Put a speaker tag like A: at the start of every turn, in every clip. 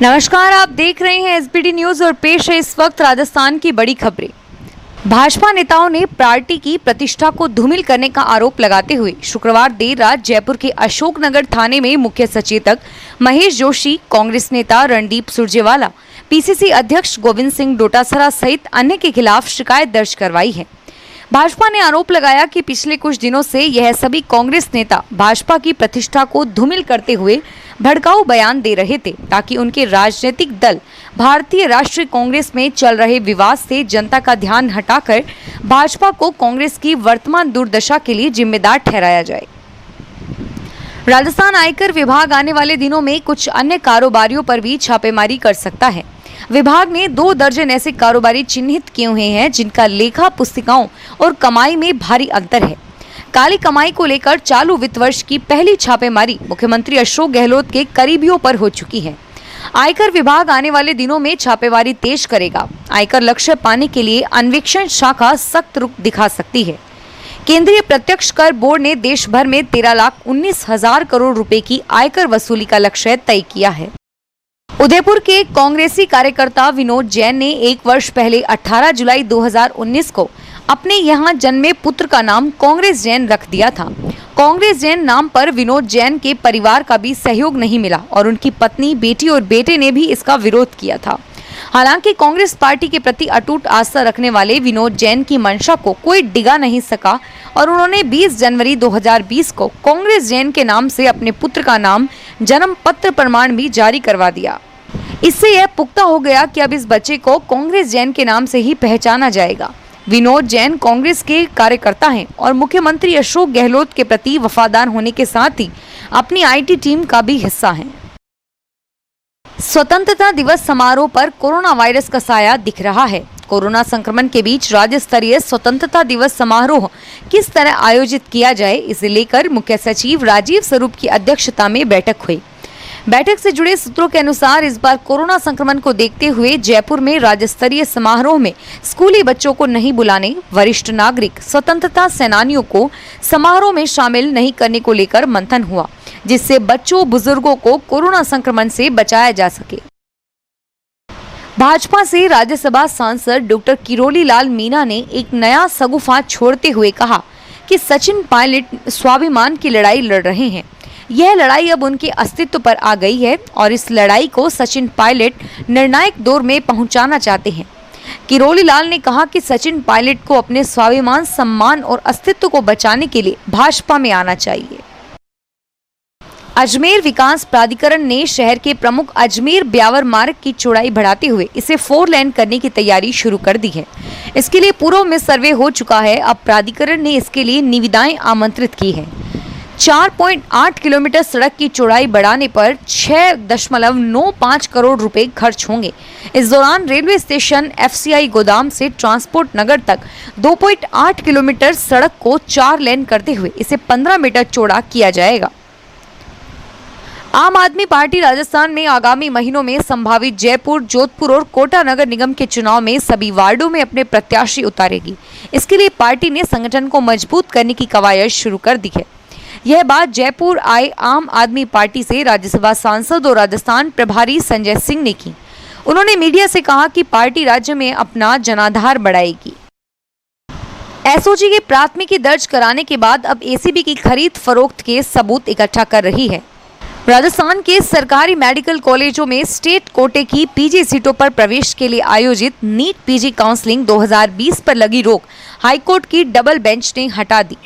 A: नमस्कार, आप देख रहे हैं एसबीटी न्यूज और पेश है इस वक्त राजस्थान की बड़ी खबरें। भाजपा नेताओं ने पार्टी की प्रतिष्ठा को धूमिल करने का आरोप लगाते हुए शुक्रवार देर रात जयपुर के अशोकनगर थाने में मुख्य सचेतक महेश जोशी, कांग्रेस नेता रणदीप सुरजेवाला, पीसीसी अध्यक्ष गोविंद सिंह डोटासरा सहित अन्य के खिलाफ शिकायत दर्ज करवाई है। भाजपा ने आरोप लगाया कि पिछले कुछ दिनों से यह सभी कांग्रेस नेता भाजपा की प्रतिष्ठा को धूमिल करते हुए भड़काऊ बयान दे रहे थे ताकि उनके राजनीतिक दल भारतीय राष्ट्रीय कांग्रेस में चल रहे विवाद से जनता का ध्यान हटाकर भाजपा को कांग्रेस की वर्तमान दुर्दशा के लिए जिम्मेदार ठहराया जाए। राजस्थान आयकर विभाग आने वाले दिनों में कुछ अन्य कारोबारियों पर भी छापेमारी कर सकता है। विभाग ने 2 दर्जन ऐसे कारोबारी चिन्हित किए हुए हैं जिनका लेखा पुस्तिकाओं और कमाई में भारी अंतर है। काली कमाई को लेकर चालू वित्त वर्ष की पहली छापेमारी मुख्यमंत्री अशोक गहलोत के करीबियों पर हो चुकी है। आयकर विभाग आने वाले दिनों में छापेमारी तेज करेगा। आयकर लक्ष्य पाने के लिए अन्वेषण शाखा सख्त रुख दिखा सकती है। केंद्रीय प्रत्यक्ष कर बोर्ड ने देश भर में 13,19,000 करोड़ रुपए की आयकर वसूली का लक्ष्य तय किया है। उदयपुर के कांग्रेसी कार्यकर्ता विनोद जैन ने 1 वर्ष पहले 18 जुलाई 2019 को अपने यहां जन्मे पुत्र का नाम कांग्रेस जैन रख दिया था। कांग्रेस जैन नाम पर विनोद जैन के परिवार का भी सहयोग नहीं मिला और उनकी पत्नी, बेटी और बेटे ने भी इसका विरोध किया था। हालांकि कांग्रेस पार्टी के प्रति अटूट आस्था रखने वाले विनोद जैन की मंशा को कोई डिगा नहीं सका और उन्होंने 20 जनवरी 2020 को कांग्रेस जैन के नाम से अपने पुत्र का नाम, जन्म पत्र प्रमाण भी जारी करवा दिया। इससे यह पुख्ता हो गया कि अब इस बच्चे को कांग्रेस जैन के नाम से ही पहचाना जाएगा। विनोद जैन कांग्रेस के कार्यकर्ता हैं और मुख्यमंत्री अशोक गहलोत के प्रति वफादार होने के साथ ही अपनी आईटी टीम का भी हिस्सा हैं। स्वतंत्रता दिवस समारोह पर कोरोना वायरस का साया दिख रहा है। कोरोना संक्रमण के बीच राज्य स्तरीय स्वतंत्रता दिवस समारोह किस तरह आयोजित किया जाए, इसे लेकर मुख्य सचिव राजीव स्वरूप की अध्यक्षता में बैठक हुई। बैठक से जुड़े सूत्रों के अनुसार इस बार कोरोना संक्रमण को देखते हुए जयपुर में राज्य स्तरीय समारोह में स्कूली बच्चों को नहीं बुलाने, वरिष्ठ नागरिक, स्वतंत्रता सेनानियों को समारोह में शामिल नहीं करने को लेकर मंथन हुआ, जिससे बच्चों, बुजुर्गों को कोरोना संक्रमण से बचाया जा सके। भाजपा से राज्यसभा सांसद डॉक्टर किरोड़ी लाल मीणा ने एक नया सगुफा छोड़ते हुए कहा कि सचिन पायलट स्वाभिमान की लड़ाई लड़ रहे हैं। यह लड़ाई अब उनके अस्तित्व पर आ गई है और इस लड़ाई को सचिन पायलट निर्णायक दौर में पहुंचाना चाहते हैं। किरोड़ी लाल ने कहा कि सचिन पायलट को अपने स्वाभिमान, सम्मान और अस्तित्व को बचाने के लिए भाजपा में आना चाहिए। अजमेर विकास प्राधिकरण ने शहर के प्रमुख अजमेर ब्यावर मार्ग की चौड़ाई बढ़ाते हुए इसे 4 लेन करने की तैयारी शुरू कर दी है। इसके लिए पूर्व में सर्वे हो चुका है। अब प्राधिकरण ने इसके लिए निविदाएं आमंत्रित की है। 4.8 किलोमीटर सड़क की चौड़ाई बढ़ाने पर 6.95 करोड़ रुपए खर्च होंगे। इस दौरान रेलवे स्टेशन एफसीआई गोदाम से ट्रांसपोर्ट नगर तक 2.8 किलोमीटर सड़क को 4 लेन करते हुए इसे 15 मीटर चौड़ा किया जाएगा। आम आदमी पार्टी राजस्थान में आगामी महीनों में संभावित जयपुर, जोधपुर और कोटा नगर निगम के चुनाव में सभी वार्डों में अपने प्रत्याशी उतारेगी। इसके लिए पार्टी ने संगठन को मजबूत करने की कवायद शुरू कर दी है। यह बात जयपुर आए आम आदमी पार्टी से राज्यसभा सांसद और राजस्थान प्रभारी संजय सिंह ने की। उन्होंने मीडिया से कहा कि पार्टी राज्य में अपना जनाधार बढ़ाएगी। एसओजी की प्राथमिकी दर्ज कराने के बाद अब एसीबी की खरीद फरोख्त के सबूत इकट्ठा कर रही है। राजस्थान के सरकारी मेडिकल कॉलेजों में स्टेट कोटे की पीजी सीटों पर प्रवेश के लिए आयोजित नीट पीजी काउंसलिंग 2020 पर लगी रोक हाईकोर्ट की डबल बेंच ने हटा दी।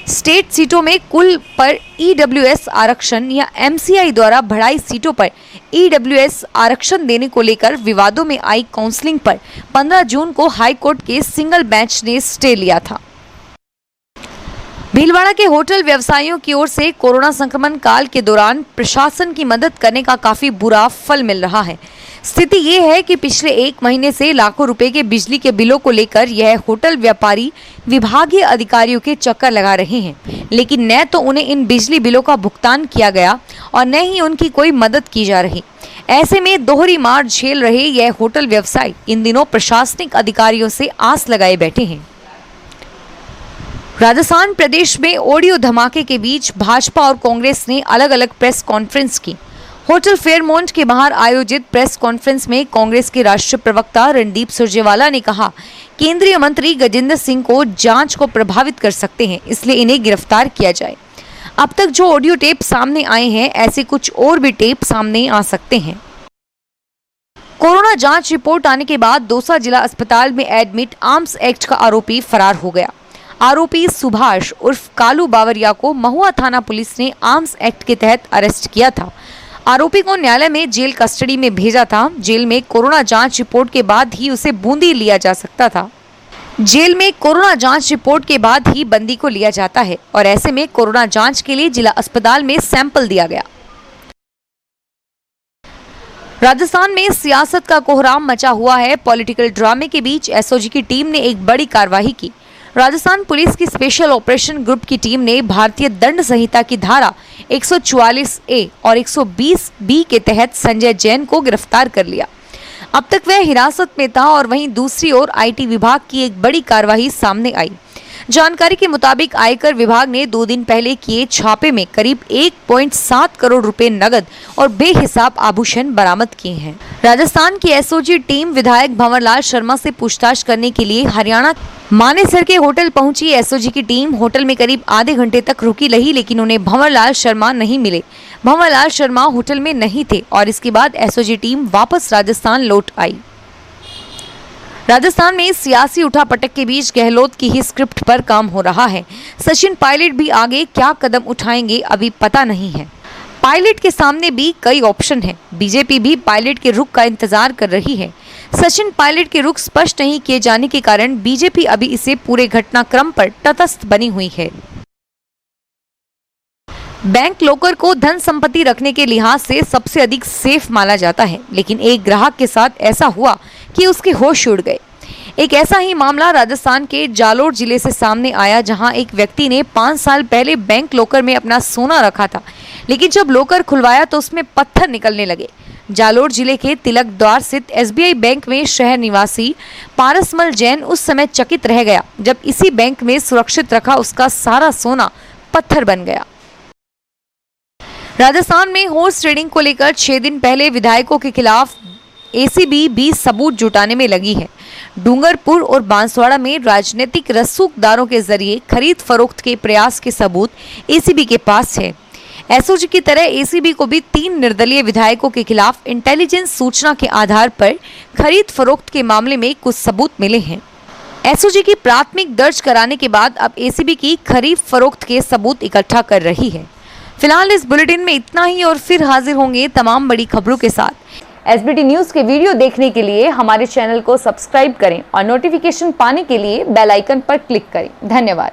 A: स्टेट सीटों में कुल पर ईडब्ल्यूएस आरक्षण या एमसीआई द्वारा बढ़ाई सीटों पर ईडब्ल्यूएस आरक्षण देने को लेकर विवादों में आई काउंसलिंग पर 15 जून को हाईकोर्ट के सिंगल बेंच ने स्टे लिया था। भीलवाड़ा के होटल व्यवसायियों की ओर से कोरोना संक्रमण काल के दौरान प्रशासन की मदद करने का काफी बुरा फल मिल रहा है। स्थिति ये है कि पिछले 1 महीने से लाखों रुपए के बिजली के बिलों को लेकर यह होटल व्यापारी विभागीय अधिकारियों के चक्कर लगा रहे हैं, लेकिन न तो उन्हें इन बिजली बिलों का भुगतान किया गया और न ही उनकी कोई मदद की जा रही। ऐसे में दोहरी मार झेल रहे यह होटल व्यवसायी इन दिनों प्रशासनिक अधिकारियों से आस लगाए बैठे हैं। राजस्थान प्रदेश में ऑडियो धमाके के बीच भाजपा और कांग्रेस ने अलग अलग प्रेस कॉन्फ्रेंस की। होटल फेयरमाउंट के बाहर आयोजित प्रेस कॉन्फ्रेंस में कांग्रेस के राष्ट्रीय प्रवक्ता रणदीप सुरजेवाला ने कहा, केंद्रीय मंत्री गजेंद्र सिंह को जांच को प्रभावित कर सकते हैं, इसलिए इन्हें गिरफ्तार किया जाए। अब तक जो ऑडियो टेप सामने आए हैं, ऐसे कुछ और भी टेप सामने आ सकते हैं। कोरोना जांच रिपोर्ट आने के बाद दौसा जिला अस्पताल में एडमिट आर्म्स एक्ट का आरोपी फरार हो गया। आरोपी सुभाष उर्फ कालू बावरिया को महुआ थाना पुलिस ने आर्म्स एक्ट के तहत अरेस्ट किया था। आरोपी को न्यायालय में जेल कस्टडी में भेजा था। जेल में कोरोना जांच रिपोर्ट के बाद ही उसे बूंदी लिया जा सकता था। जेल में कोरोना जांच रिपोर्ट के बाद ही बंदी को लिया जाता है और ऐसे में कोरोना जांच के लिए जिला अस्पताल में सैंपल दिया गया। राजस्थान में सियासत का कोहराम मचा हुआ है। पॉलिटिकल ड्रामे के बीच एसओजी की टीम ने एक बड़ी कार्रवाई की। राजस्थान पुलिस की स्पेशल ऑपरेशन ग्रुप की टीम ने भारतीय दंड संहिता की धारा 144A और 120B के तहत संजय जैन को गिरफ्तार कर लिया। अब तक वह हिरासत में था और वहीं दूसरी ओर आईटी विभाग की एक बड़ी कार्रवाई सामने आई। जानकारी के मुताबिक आयकर विभाग ने 2 दिन पहले किए छापे में करीब 1.7 करोड़ रुपए नगद और बेहिसाब आभूषण बरामद किए हैं। राजस्थान की एसओजी टीम विधायक भंवरलाल शर्मा से पूछताछ करने के लिए हरियाणा मानेसर के होटल पहुंची। एसओजी की टीम होटल में करीब आधे घंटे तक रुकी रही, लेकिन उन्हें भंवरलाल शर्मा नहीं मिले। भंवरलाल शर्मा होटल में नहीं थे और इसके बाद एसओजी टीम वापस राजस्थान लौट आई। राजस्थान में सियासी उठापटक के बीच गहलोत की ही स्क्रिप्ट पर काम हो रहा है। सचिन पायलट भी आगे क्या कदम उठाएंगे अभी पता नहीं है। पायलट के सामने भी कई ऑप्शन हैं। बीजेपी भी पायलट के रुख का इंतजार कर रही है। सचिन पायलट के रुख स्पष्ट नहीं किए जाने के कारण बीजेपी अभी इसे पूरे घटनाक्रम पर तटस्थ बनी हुई है। बैंक लॉकर को धन संपत्ति रखने के लिहाज से सबसे अधिक सेफ माना जाता है, लेकिन एक ग्राहक के साथ ऐसा हुआ कि उसके होश उड़ गए। एक ऐसा ही मामला राजस्थान के जालोर जिले से सामने आया, जहां एक व्यक्ति ने 5 साल पहले बैंक लॉकर में अपना सोना रखा था, लेकिन जब लॉकर खुलवाया तो उसमें पत्थर निकलने लगे। जालोर जिले के तिलक द्वार स्थित एसबीआई बैंक में शहर निवासी पारसमल जैन उस समय चकित रह गया जब इसी बैंक में सुरक्षित रखा उसका सारा सोना पत्थर बन गया। राजस्थान में हॉर्स ट्रेडिंग को लेकर 6 दिन पहले विधायकों के खिलाफ एसीबी भी सबूत जुटाने में लगी है। डूंगरपुर और बांसवाड़ा में राजनीतिक रसूखदारों के जरिए खरीद फरोख्त के प्रयास के सबूत एसीबी के पास है। एसओजी की तरह एसीबी को भी 3 निर्दलीय विधायकों के खिलाफ इंटेलिजेंस सूचना के आधार पर खरीद फरोख्त के मामले में कुछ सबूत मिले हैं। एसओजी की प्राथमिक दर्ज कराने के बाद अब एसीबी की खरीद फरोख्त के सबूत इकट्ठा कर रही है। फिलहाल इस बुलेटिन में इतना ही और फिर हाजिर होंगे तमाम बड़ी खबरों के साथ। एसबीटी न्यूज के वीडियो देखने के लिए हमारे चैनल को सब्सक्राइब करें और नोटिफिकेशन पाने के लिए बेल आइकन पर क्लिक करें। धन्यवाद।